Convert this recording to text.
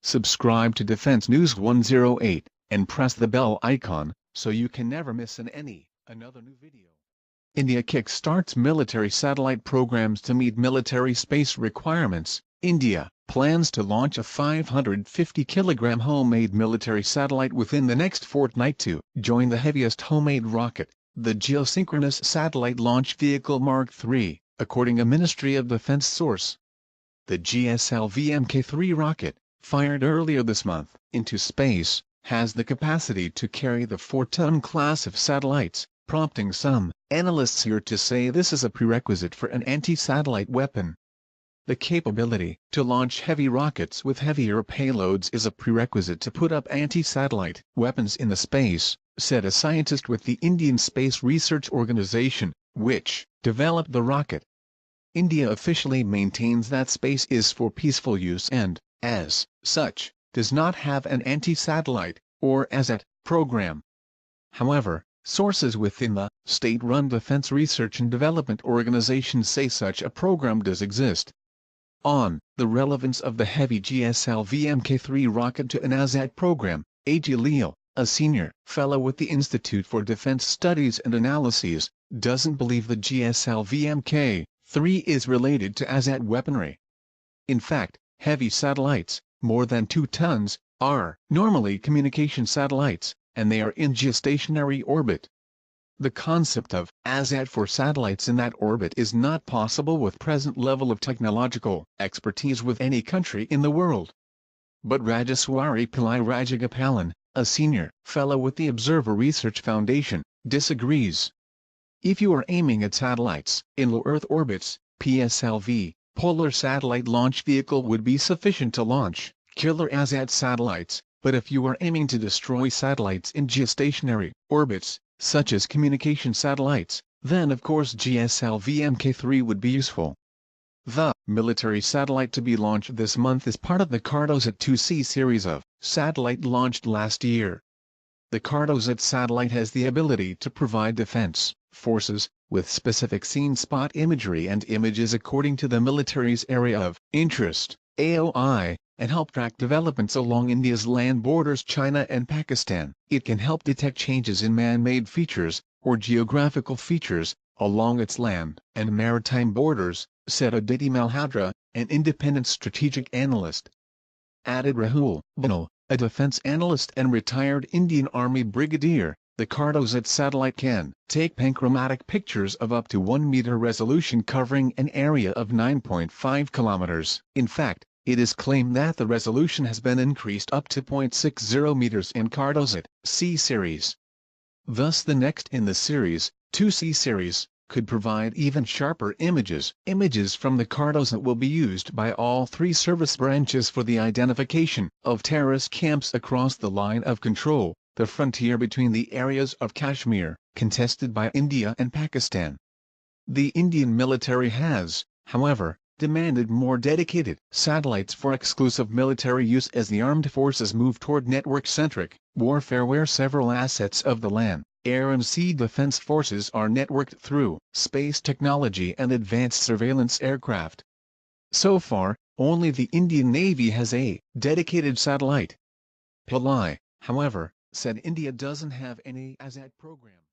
Subscribe to Defense News 108, and press the bell icon, so you can never miss another new video. India kickstarts military satellite programs to meet military space requirements. India plans to launch a 550-kilogram homemade military satellite within the next fortnight to join the heaviest homemade rocket, the Geosynchronous Satellite Launch Vehicle Mark III, according to a Ministry of Defense source. The GSLV Mk3 rocket, fired earlier this month into space, has the capacity to carry the 4-ton class of satellites, prompting some analysts here to say this is a prerequisite for an anti-satellite weapon. The capability to launch heavy rockets with heavier payloads is a prerequisite to put up anti-satellite weapons in the space, said a scientist with the Indian Space Research Organisation, which developed the rocket. India officially maintains that space is for peaceful use and, as such, does not have an anti-satellite, or ASAT, program. However, sources within the state-run Defense Research and Development Organization say such a program does exist. On the relevance of the heavy GSLV Mk3 rocket to an ASAT program, A.G. Leal, a senior fellow with the Institute for Defense Studies and Analyses, doesn't believe the GSLV Mk3 is related to ASAT weaponry. In fact, heavy satellites, more than 2 tons, are normally communication satellites, and they are in geostationary orbit. The concept of ASAT for satellites in that orbit is not possible with present level of technological expertise with any country in the world. But Rajeswari Pillai Rajagopalan, a senior fellow with the Observer Research Foundation, disagrees. If you are aiming at satellites in low Earth orbits, PSLV, Polar Satellite Launch Vehicle would be sufficient to launch killer ASAT satellites, but if you are aiming to destroy satellites in geostationary orbits, such as communication satellites, then of course GSLV Mk3 would be useful. The military satellite to be launched this month is part of the Cartosat 2C series of satellite launched last year. The Cartosat satellite has the ability to provide defense forces with specific scene spot imagery and images according to the military's area of interest, AOI, and help track developments along India's land borders China and Pakistan. It can help detect changes in man-made features, or geographical features, along its land and maritime borders, said Aditi Malhotra, an independent strategic analyst. Added Rahul Banal, a defense analyst and retired Indian Army brigadier, the Cartosat satellite can take panchromatic pictures of up to 1 meter resolution covering an area of 9.5 kilometers. In fact, it is claimed that the resolution has been increased up to 0.60 meters in Cartosat C series. Thus the next in the series, 2C series, could provide even sharper images. Images from the Cartosat will be used by all 3 service branches for the identification of terrorist camps across the line of control, the frontier between the areas of Kashmir, contested by India and Pakistan. The Indian military has, however, demanded more dedicated satellites for exclusive military use as the armed forces move toward network-centric warfare where several assets of the land, air and sea defense forces are networked through space technology and advanced surveillance aircraft. So far, only the Indian Navy has a dedicated satellite. Pillai, however, said India doesn't have any ASAT program.